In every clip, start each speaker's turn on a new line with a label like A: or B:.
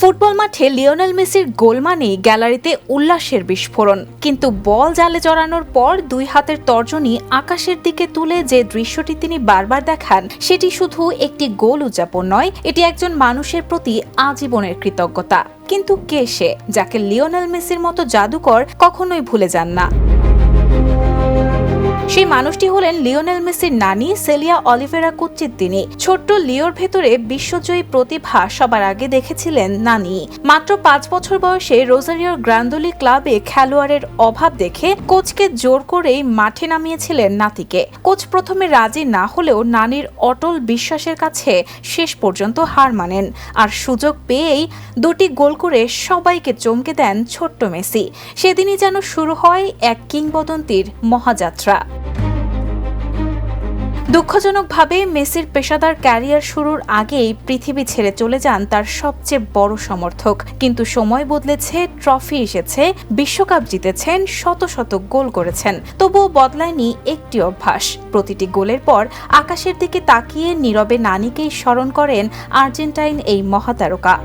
A: Football মাঠে Lionel মেসির গোল মানেই গ্যালারিতে উল্লাসের বিস্ফোরণ, কিন্তু বল জালে জড়ানোর পর দুই হাতের তর্জনী আকাশের দিকে তুলে যে দৃশ্যটি তিনি বারবার দেখান, সেটি শুধু একটি গোল উদযাপন নয়, এটি একজন মানুষের প্রতি আজীবনের কৃতজ্ঞতা। কিন্তু কে সে, যাকে লিওনেল মেসির মতো জাদুকর কখনোই ভুলে যান না? সেই মানুষটি হলেন লিওনেল মেসির নানি সেলিয়া অলিভেরা কুচ্চিত। তিনি ছোট্ট লিওর ভেতরে বিশ্বজয়ী প্রতিভা সবার আগে দেখেছিলেন নানি। মাত্র 5 বছর বয়সে রোজারিওর গ্রান্দোলি ক্লাবে খেলোয়াড়ের অভাব দেখে কোচকে জোর করেই মাঠে নামিয়েছিলেন নাতিকে। কোচ প্রথমে রাজি না হলেও নানির অটল বিশ্বাসের কাছে শেষ পর্যন্ত হার মানেন, আর সুযোগ পেয়েই 2টি গোল করে সবাইকে চমকে দেন ছোট্ট মেসি। সেদিনই যেন শুরু হয় এক কিংবদন্তির মহাযাত্রা। দুঃখজনকভাবে মেসির পেশাদার ক্যারিয়ার শুরুর আগেই পৃথিবী ছেড়ে চলে যান তার সবচেয়ে বড় সমর্থক। কিন্তু সময় বদলেছে, ট্রফি এসেছে, বিশ্বকাপ জিতেছেন, শত শত গোল করেছেন, তবুও বদলায়নি একটি অভ্যাস। প্রতিটি গোলের পর আকাশের দিকে তাকিয়ে নীরবে নানিকেই স্মরণ করেন আর্জেন্টাইন এই মহাতারকা।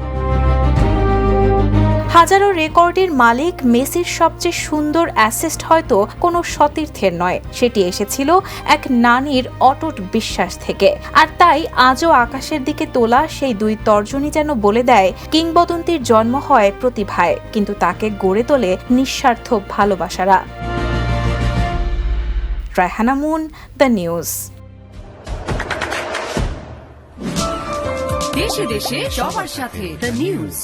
A: হাজারো রেকর্ডের মালিক মেসির সবচেয়ে সুন্দর অ্যাসিস্ট হয়তো কোনো সতীর্থের নয়, সেটি এসেছিল এক নানির অটুট বিশ্বাস থেকে। আর তাই আজও আকাশের দিকে তোলা সেই 2 তর্জনী যেন বলে দেয়, কিংবদন্তির জন্ম হয় প্রতিভায়, কিন্তু তাকে গড়ে তোলে নিঃস্বার্থ ভালোবাসারা। Raihana Moon, the news.
B: দেশে দেশে সবার সাথে, দ্য নিউজ।